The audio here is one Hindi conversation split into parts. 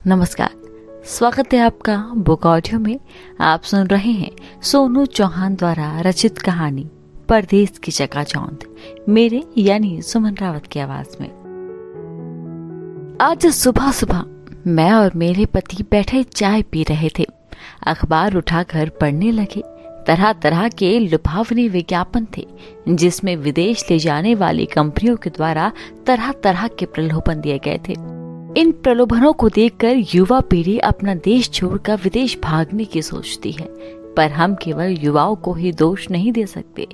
नमस्कार, स्वागत है आपका बुक ऑडियो में। आप सुन रहे हैं सोनू चौहान द्वारा रचित कहानी परदेश की चकाचौंध, मेरे यानी सुमन रावत की आवाज में। आज सुबह सुबह मैं और मेरे पति बैठे चाय पी रहे थे। अखबार उठाकर पढ़ने लगे। तरह तरह के लुभावने विज्ञापन थे जिसमें विदेश ले जाने वाली कंपनियों के द्वारा तरह तरह के प्रलोभन दिए गए थे। इन प्रलोभनों को देखकर युवा पीढ़ी अपना देश छोड़कर विदेश भागने की सोचती है, पर हम केवल युवाओं को ही दोष नहीं दे सकते।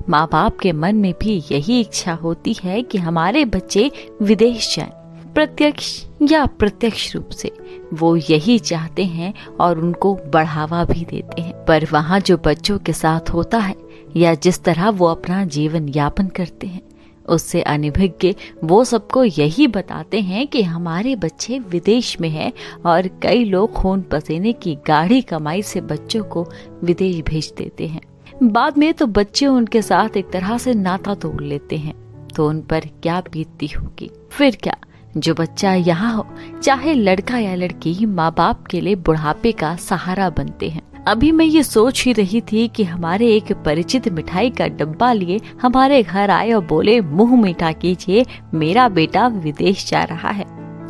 माँ बाप के मन में भी यही इच्छा होती है कि हमारे बच्चे विदेश जाएं। प्रत्यक्ष या अप्रत्यक्ष रूप से वो यही चाहते हैं और उनको बढ़ावा भी देते हैं। पर वहाँ जो बच्चों के साथ होता है या जिस तरह वो अपना जीवन यापन करते हैं, उससे अनभिज्ञ वो सबको यही बताते हैं कि हमारे बच्चे विदेश में हैं और कई लोग खून पसीने की गाढ़ी कमाई से बच्चों को विदेश भेज देते हैं। बाद में तो बच्चे उनके साथ एक तरह से नाता तोड़ लेते हैं, तो उन पर क्या बीतती होगी। फिर क्या, जो बच्चा यहाँ हो, चाहे लड़का या लड़की, माँ बाप के लिए बुढ़ापे का सहारा बनते हैं। अभी मैं ये सोच ही रही थी कि हमारे एक परिचित मिठाई का डब्बा लिए हमारे घर आए और बोले, मुंह मीठा कीजिए, मेरा बेटा विदेश जा रहा है।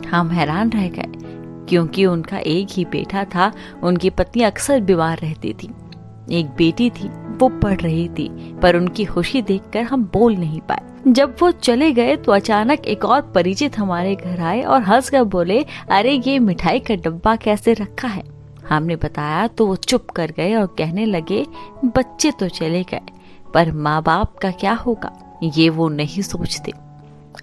हम हैरान रह गए, क्योंकि उनका एक ही बेटा था। उनकी पत्नी अक्सर बीमार रहती थी। एक बेटी थी, वो पढ़ रही थी, पर उनकी खुशी देखकर हम बोल नहीं पाए। जब वो चले गए तो अचानक एक और परिचित हमारे घर आए और हंसकर बोले, अरे ये मिठाई का डब्बा कैसे रखा है। हमने बताया तो वो चुप कर गए और कहने लगे, बच्चे तो चले गए, पर माँ बाप का क्या होगा, ये वो नहीं सोचते।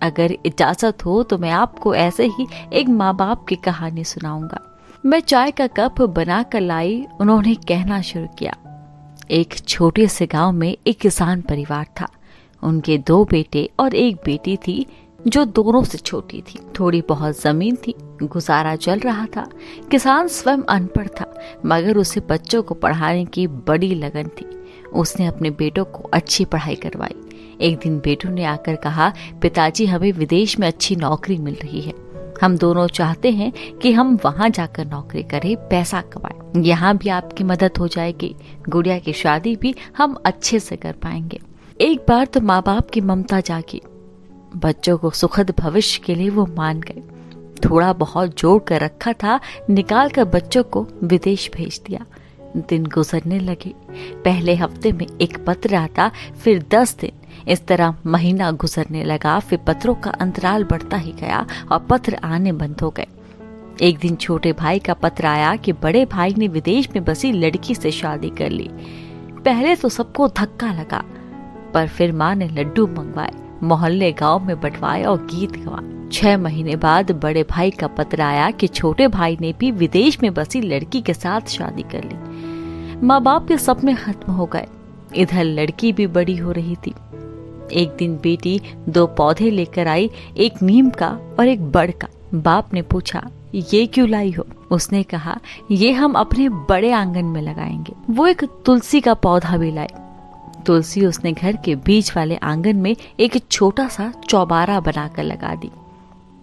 अगर इजाजत हो तो मैं आपको ऐसे ही एक माँ बाप की कहानी सुनाऊंगा। मैं चाय का कप बना कर लाई। उन्होंने कहना शुरू किया। एक छोटे से गांव में एक किसान परिवार था। उनके 2 बेटे और एक बेटी थी जो दोनों से छोटी थी। थोड़ी बहुत जमीन थी, गुजारा चल रहा था। किसान स्वयं अनपढ़ था, मगर उसे बच्चों को पढ़ाने की बड़ी लगन थी। उसने अपने बेटों को अच्छी पढ़ाई करवाई। एक दिन बेटों ने आकर कहा, पिताजी, हमें विदेश में अच्छी नौकरी मिल रही है। हम दोनों चाहते हैं कि हम वहाँ जाकर नौकरी करें, पैसा कमाएं। यहाँ भी आपकी मदद हो जाएगी। गुड़िया की शादी भी हम अच्छे से कर पाएंगे। एक बार तो माँ बाप की ममता जागी। बच्चों को सुखद भविष्य के लिए वो मान गए। थोड़ा बहुत जोड़ कर रखा था, निकाल कर बच्चों को विदेश भेज दिया। दिन गुजरने लगे। पहले हफ्ते में एक पत्र आता, फिर 10 दिन। इस तरह महीना गुजरने लगा। फिर पत्रों का अंतराल बढ़ता ही गया और पत्र आने बंद हो गए। एक दिन छोटे भाई का पत्र आया कि बड़े भाई ने विदेश में बसी लड़की से शादी कर ली। पहले तो सबको धक्का लगा, पर फिर माँ ने लड्डू मंगवाए, मोहल्ले गांव में बंटवाए और गीत गवाए। 6 महीने बाद बड़े भाई का पत्र आया कि छोटे भाई ने भी विदेश में बसी लड़की के साथ शादी कर ली। माँ बाप के सपने खत्म हो गए। इधर लड़की भी बड़ी हो रही थी। एक दिन बेटी 2 पौधे लेकर आई, एक नीम का और एक बड़ का। बाप ने पूछा, ये क्यों लाई हो? उसने कहा, ये हम अपने बड़े आंगन में लगाएंगे। वो एक तुलसी का पौधा भी लाई। तुलसी उसने घर के बीच वाले आंगन में एक छोटा सा चौबारा बनाकर लगा दी।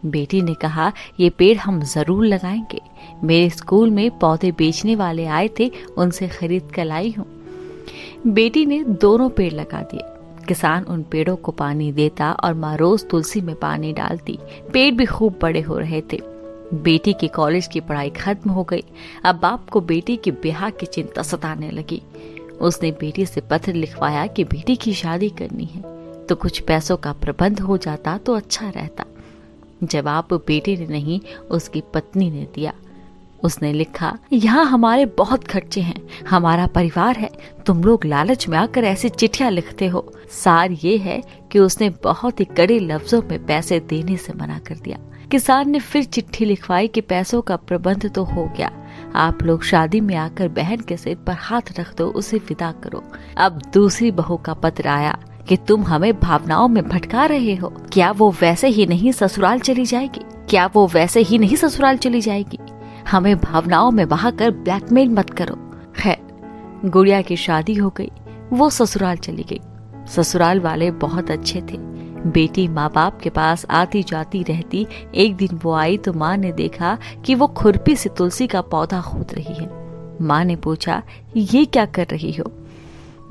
बेटी ने कहा, ये पेड़ हम जरूर लगाएंगे। मेरे स्कूल में पौधे बेचने वाले आए थे, उनसे खरीद कर लाई हूँ। बेटी ने दोनों पेड़ लगा दिए। किसान उन पेड़ों को पानी देता और माँ रोज तुलसी में पानी डालती। पेड़ भी खूब बड़े हो रहे थे। बेटी की कॉलेज की पढ़ाई खत्म हो गई। अब बाप को बेटी के ब्याह की चिंता सताने लगी। उसने बेटी से पत्र लिखवाया कि बेटी की शादी करनी है, तो कुछ पैसों का प्रबंध हो जाता तो अच्छा रहता। जवाब बेटी ने नहीं, उसकी पत्नी ने दिया। उसने लिखा, यहाँ हमारे बहुत खर्चे हैं, हमारा परिवार है, तुम लोग लालच में आकर ऐसी चिट्ठियां लिखते हो। सार ये है कि उसने बहुत ही कड़े लफ्जों में पैसे देने से मना कर दिया। किसान ने फिर चिट्ठी लिखवाई कि पैसों का प्रबंध तो हो गया, आप लोग शादी में आकर बहन के सिर पर हाथ रख दो, उसे विदा करो। अब दूसरी बहू का पत्र आया कि तुम हमें भावनाओं में भटका रहे हो। क्या वो वैसे ही नहीं ससुराल चली जाएगी? क्या वो वैसे ही नहीं ससुराल चली जाएगी? हमें भावनाओं में बहाकर ब्लैकमेल मत करो। खैर, गुड़िया की शादी हो गई। वो ससुराल चली गई। ससुराल वाले बहुत अच्छे थे। बेटी माँ बाप के पास आती जाती रहती। एक दिन वो आई तो माँ ने देखा कि वो खुरपी से तुलसी का पौधा खोद रही है। माँ ने पूछा, ये क्या कर रही हो?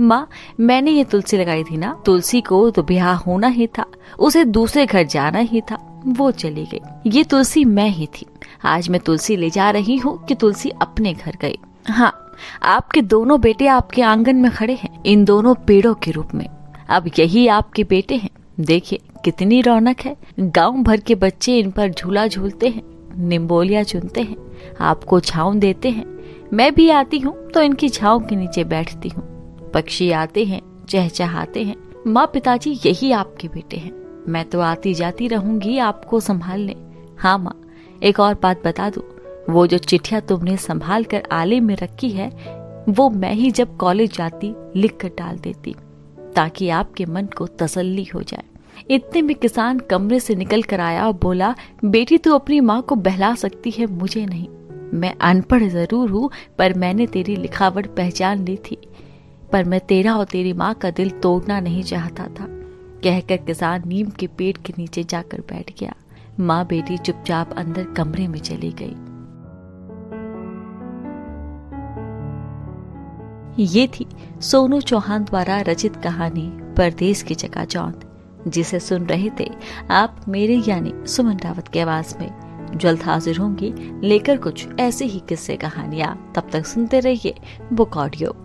माँ, मैंने ये तुलसी लगाई थी ना, तुलसी को तो ब्याह होना ही था, उसे दूसरे घर जाना ही था, वो चली गई। ये तुलसी मैं ही थी। आज मैं तुलसी ले जा रही हूँ कि तुलसी अपने घर गई। हाँ, आपके दोनों बेटे आपके आंगन में खड़े हैं, इन दोनों पेड़ों के रूप में। अब यही आपके बेटे हैं। देखिए कितनी रौनक है। गांव भर के बच्चे इन पर झूला झूलते हैं, निम्बोलिया चुनते हैं, आपको छांव देते हैं। मैं भी आती हूँ तो इनकी छांव के नीचे बैठती हूँ। पक्षी आते हैं, चहचहाते हैं। माँ, पिताजी यही आपके बेटे हैं। मैं तो आती जाती रहूंगी आपको संभालने। हाँ माँ, एक और बात बता दूं, वो जो चिट्ठियां तुमने संभाल कर आले में रखी है, वो मैं ही जब कॉलेज जाती लिख कर डाल देती, ताकि आपके मन को तसल्ली हो जाए। इतने में किसान कमरे से निकल कर आया और बोला, बेटी तू अपनी माँ को बहला सकती है, मुझे नहीं। मैं अनपढ़ जरूर हूँ, पर मैंने तेरी लिखावट पहचान ली थी। पर मैं तेरा और तेरी माँ का दिल तोड़ना नहीं चाहता था। कहकर किसान नीम के पेड़ के नीचे जाकर बैठ गया। माँ बेटी चुपचाप अंदर कमरे में चली गई। ये थी सोनू चौहान द्वारा रचित कहानी परदेश की चकाचौंध, जिसे सुन रहे थे आप मेरे यानी सुमन रावत की आवाज में। जल्द हाजिर होंगी लेकर कुछ ऐसे ही किस्से कहानियां। तब तक सुनते रहिए बुक ऑडियो।